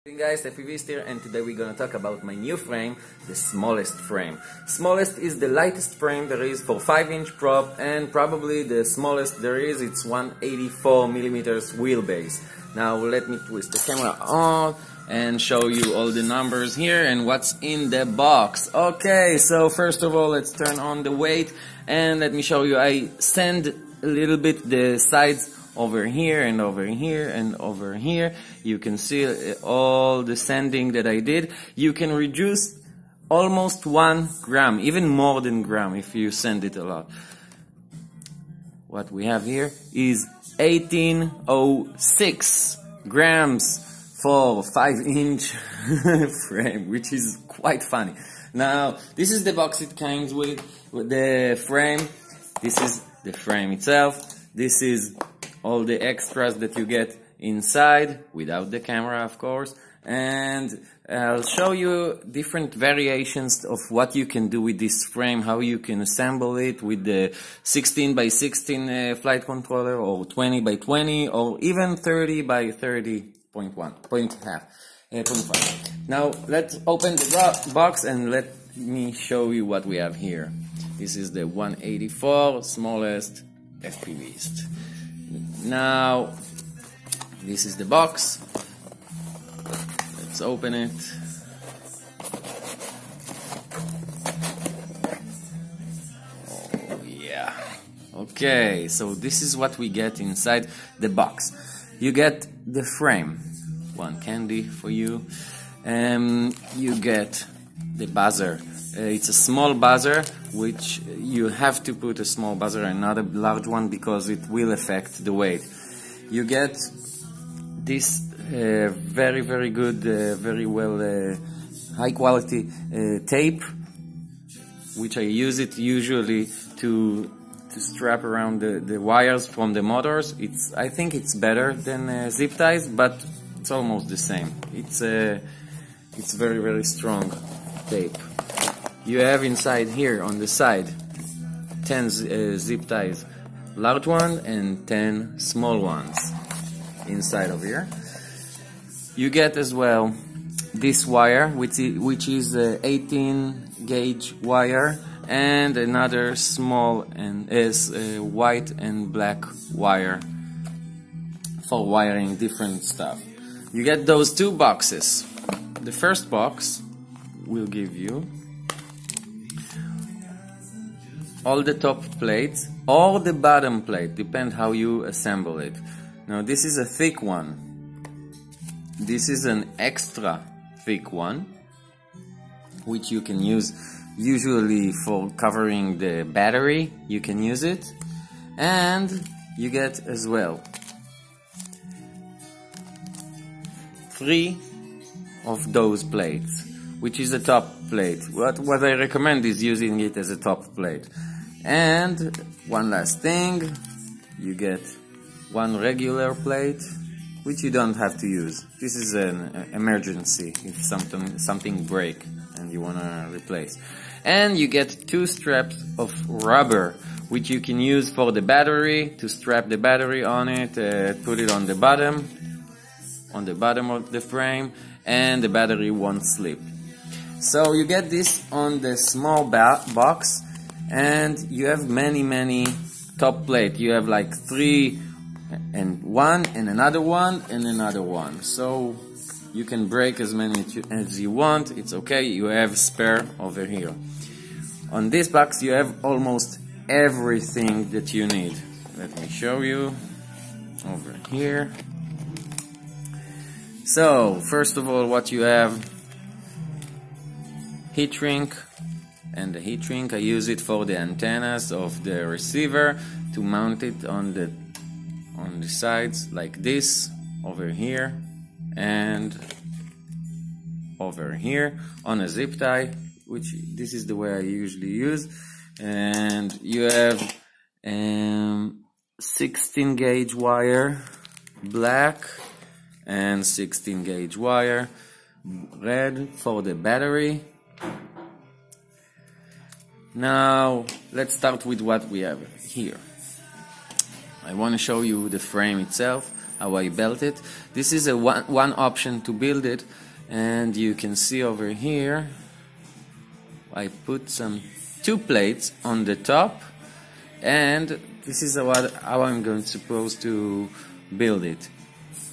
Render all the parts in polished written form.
Hey guys, FPVist here, and today we're gonna talk about my new frame, the smallest frame. Smallest is the lightest frame there is for 5-inch prop, and probably the smallest there is, it's 184 millimeters wheelbase. Now let me twist the camera on and show you all the numbers here and what's in the box. Okay, so first of all, let's turn on the weight and let me show you. I sand a little bit the sides over here and over here and over here. You can see all the sanding that I did. You can reduce almost 1 gram, even more than gram if you sand it a lot. What we have here is 1806 grams for 5-inch frame, which is quite funny. Now, this is the box it comes with the frame. This is the frame itself. This is all the extras that you get inside, without the camera of course, and I'll show you different variations of what you can do with this frame, how you can assemble it with the 16 by 16 flight controller, or 20 by 20, or even 30 by 30.5. Now let's open the box and let me show you what we have here. This is the 184 smallest FPVist. Now, this is the box. Let's open it. Oh, yeah. Okay, so this is what we get inside the box. You get the frame, one candy for you. You get the buzzer. It's a small buzzer, which you have to put a small buzzer and not a large one because it will affect the weight. You get this very good, very well high quality tape, which I use it usually to strap around the wires from the motors. I think it's better than zip ties, but it's almost the same. It's very strong tape. You have inside here on the side 10 zip ties, large one, and 10 small ones inside of here. You get as well this wire, which is 18 gauge wire, and another small and white and black wire for wiring different stuff. You get those two boxes. The first box will give you all the top plates or the bottom plate, depend how you assemble it. Now this is a thick one. This is an extra thick one, which you can use usually for covering the battery. You can use it, and you get as well 3 of those plates, which is a top plate. What I recommend is using it as a top plate. And one last thing, you get 1 regular plate, which you don't have to use. This is an emergency if something breaks and you wanna replace. And you get 2 straps of rubber, which you can use for the battery, to strap the battery on it, put it on the bottom of the frame, and the battery won't slip. So you get this on the small box, and you have many top plate. You have like 3 and 1 and another one and another one. So you can break as many as you want. It's okay. You have spare over here. On this box you have almost everything that you need. Let me show you over here. So first of all, what you have: heat shrink, and the heat shrink I use it for the antennas of the receiver, to mount it on the sides like this, over here and over here, on a zip tie, which this is the way I usually use. And you have 16 gauge wire black and 16 gauge wire red for the battery. Now let's start with what we have here. I want to show you the frame itself. how I built it. This is a one option to build it, and you can see over here I put some 2 plates on the top, and this is how I'm going to build it.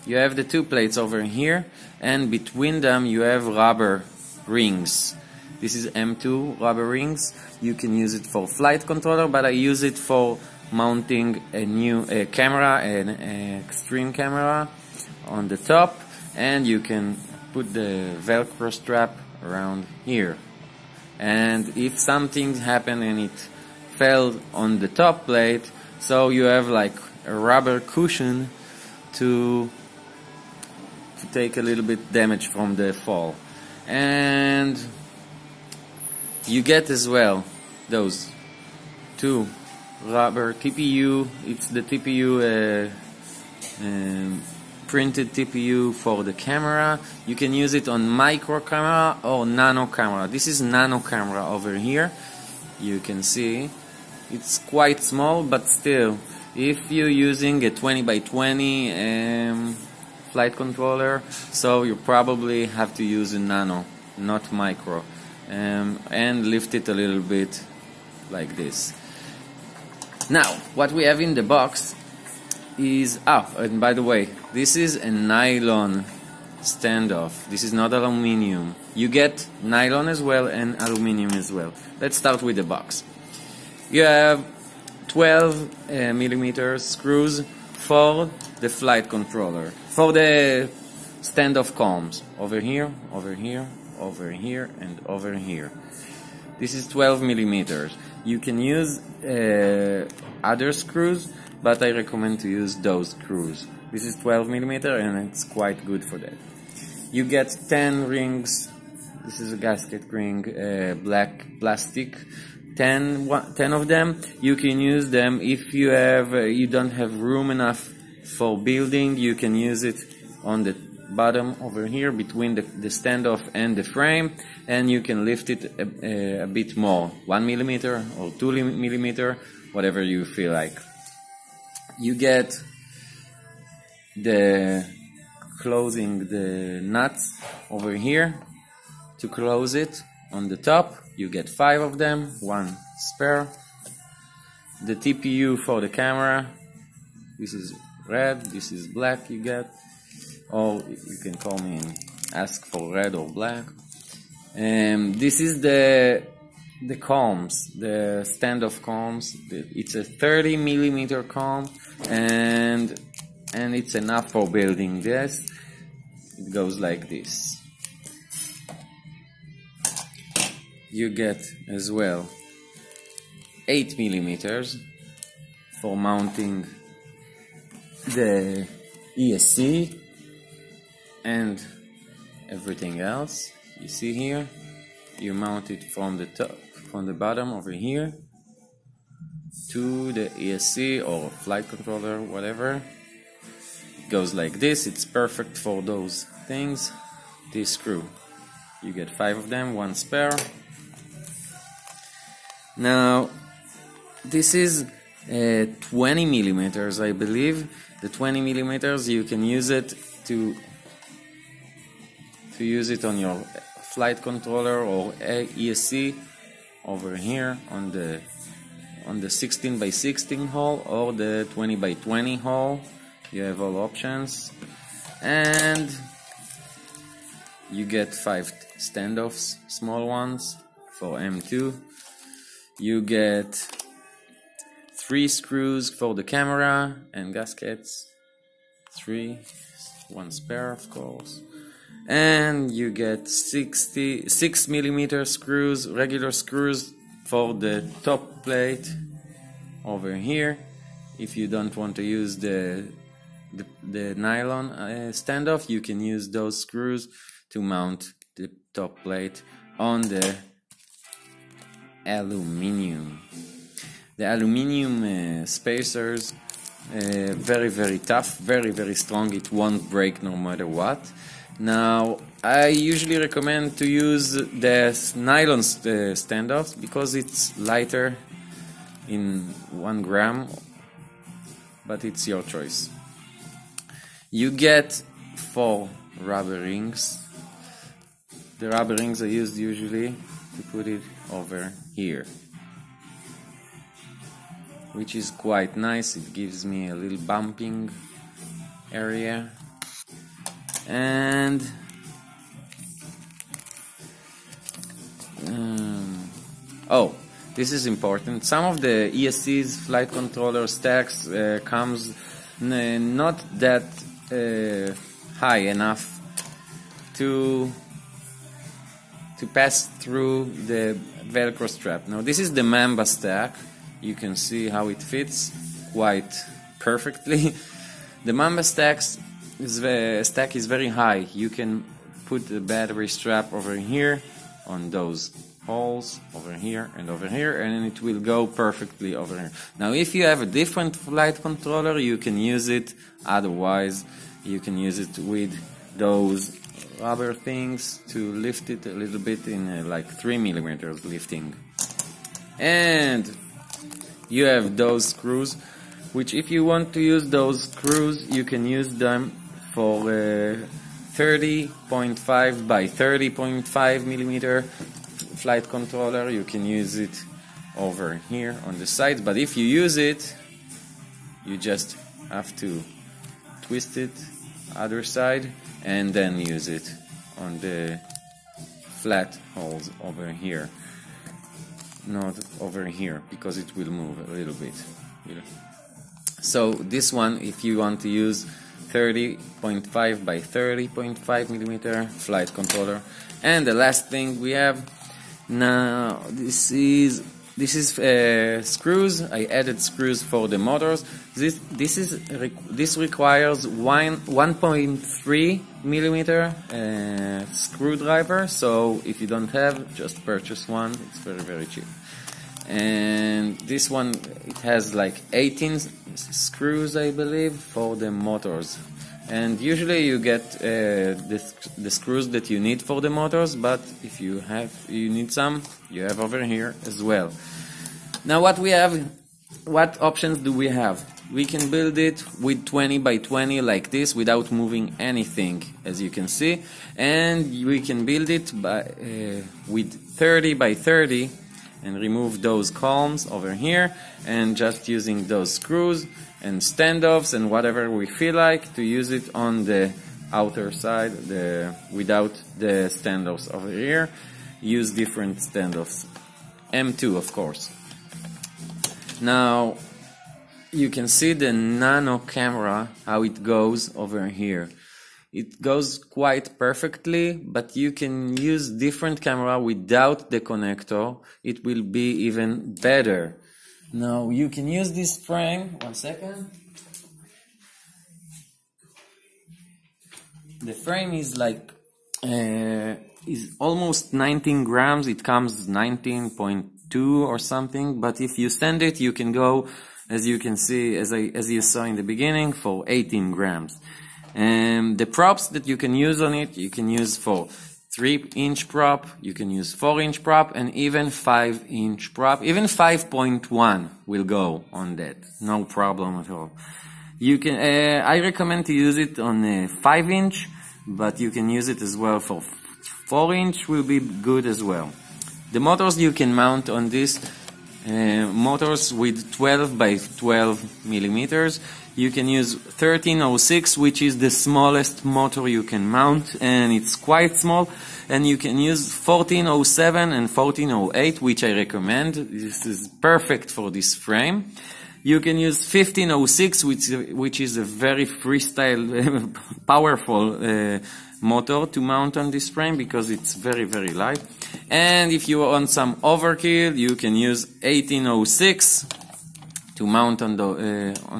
You have the 2 plates over here, and between them you have rubber rings. This is M2 rubber rings. You can use it for flight controller, but I use it for mounting a new camera, an extreme camera on the top, and you can put the Velcro strap around here. And if something happened and it fell on the top plate, so you have like a rubber cushion to take a little bit damage from the fall. And you get as well those 2 rubber TPU. It's the TPU printed TPU for the camera. You can use it on micro camera or nano camera. This is nano camera over here. You can see it's quite small, but still, if you're using a 20x20 flight controller, so you probably have to use a nano, not micro, and lift it a little bit like this. Now, what we have in the box is, and by the way, this is a nylon standoff. This is not aluminum. You get nylon as well and aluminum as well. Let's start with the box. You have 12 millimeter screws for the flight controller, for the standoff columns, over here, over here, over here, and over here. This is 12 millimeters. You can use other screws, but I recommend to use those screws. This is 12 millimeter and it's quite good for that. You get 10 rings. This is a gasket ring, black plastic. 10 of them. You can use them if you don't have room enough for building. You can use it on the bottom over here between the standoff and the frame, and you can lift it a bit more, 1 millimeter or 2 millimeter, whatever you feel like. You get the closing the nuts over here to close it on the top. You get 5 of them, 1 spare. The TPU for the camera, this is red, this is black. You get, or you can call me and ask for red or black. This is the combs, the standoff combs. It's a 30 millimeter comb, and it's enough for building this. It goes like this. You get as well 8 millimeters for mounting the ESC and everything else. You see here, you mount it from the top, from the bottom over here to the ESC or flight controller, whatever. It goes like this. It's perfect for those things. This screw, you get 5 of them, 1 spare. Now this is 20 millimeters, I believe. The 20 millimeters, you can use it to use it on your flight controller or ESC over here on the 16x16 hole or the 20x20 hole. You have all options, and you get 5 standoffs, small ones for M2. You get 3 screws for the camera and gaskets, 3, 1 spare of course, and you get 6 millimeter screws, regular screws for the top plate over here. If you don't want to use the nylon standoff, you can use those screws to mount the top plate on the aluminium. The aluminium spacers, very tough, very strong. It won't break no matter what. Now I usually recommend to use the nylon standoffs because it's lighter in 1 gram, but it's your choice. You get 4 rubber rings. The rubber rings are used usually to put it over here, which is quite nice. It gives me a little bumping area. And oh, this is important. Some of the ESC's flight controller stacks comes not that high enough to pass through the Velcro strap. Now this is the Mamba stack. You can see how it fits quite perfectly. The Mamba stack is very high. You can put the battery strap over here on those holes over here, and it will go perfectly over here. Now if you have a different flight controller, you can use it. Otherwise, you can use it with those rubber things to lift it a little bit in like 3mm lifting. And you have those screws, which if you want to use those screws, you can use them for 30.5 by 30.5mm flight controller. You can use it over here on the side, but if you use it, you just have to twist it other side and then use it on the flat holes over here, not over here, because it will move a little bit. So this one, if you want to use 30.5 by 30.5mm flight controller. And the last thing we have now, this is screws. I added screws for the motors. This requires 1.3mm screwdriver. So if you don't have, just purchase one. It's very cheap. And this one, it has like 18 screws, I believe, for the motors. And usually you get the screws that you need for the motors, but if you need some, you have over here as well. Now what options do we have? We can build it with 20 by 20 like this without moving anything, as you can see, and we can build it with 30 by 30 and remove those columns over here, and just using those screws and standoffs and whatever we feel like to use it on the outer side, without the standoffs over here. Use different standoffs, M2 of course. Now you can see the nano camera, how it goes over here. It goes quite perfectly, but you can use different camera without the connector. It will be even better. Now you can use this frame. One second. The frame is like is almost 19 grams. It comes 19.2 or something. But if you send it, you can go, as you can see, as you saw in the beginning, for 18 grams. And the props that you can use on it, you can use for 3-inch prop, you can use 4-inch prop, and even 5-inch prop. Even 5.1 will go on that, no problem at all. You can, I recommend to use it on 5-inch, but you can use it as well for 4-inch, will be good as well. The motors you can mount on this motors with 12 by 12 millimeters. You can use 1306, which is the smallest motor you can mount, and it's quite small. And you can use 1407 and 1408, which I recommend. This is perfect for this frame. You can use 1506, which is a very freestyle, powerful motor to mount on this frame, because it's very light. And if you want some overkill, you can use 1806 to mount on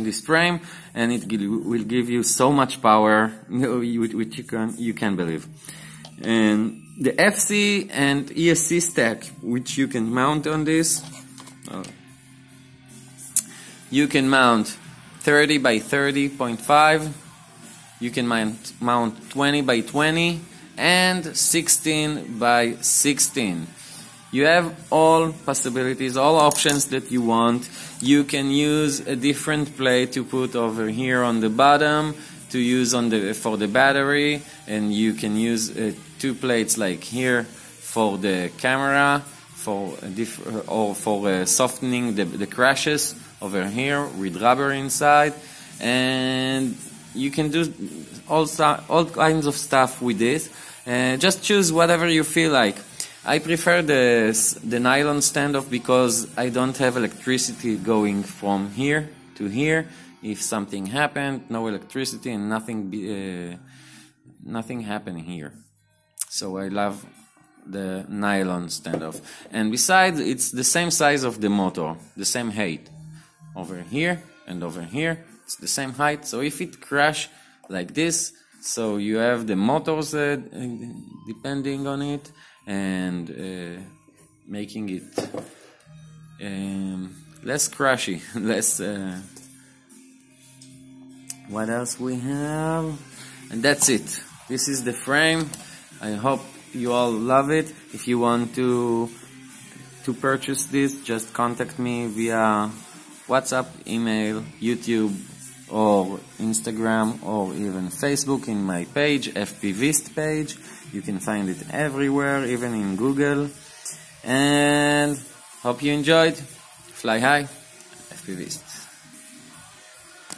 this frame, and it will give you so much power, which you can believe. And the FC and ESC stack, which you can mount on this, you can mount 30 by 30.5, you can mount 20 by 20, and 16 by 16. You have all possibilities, all options that you want. You can use a different plate to put over here on the bottom to use on for the battery, and you can use 2 plates like here for the camera, for softening the crashes over here with rubber inside, and you can do all kinds of stuff with this. Just choose whatever you feel like. I prefer the nylon standoff because I don't have electricity going from here to here. If something happened, no electricity and nothing happened here. So I love the nylon standoff. And besides, it's the same size of the motor, the same height. Over here and over here, it's the same height. So if it crash like this, so you have the motors depending on it, and making it less crashy, less what else we have, and that's it. This is the frame. I hope you all love it. If you want to purchase this, just contact me via WhatsApp, email, YouTube, or Instagram, or even Facebook in my page, FPVist page. You can find it everywhere, even in Google. And hope you enjoyed. Fly high, FPVist.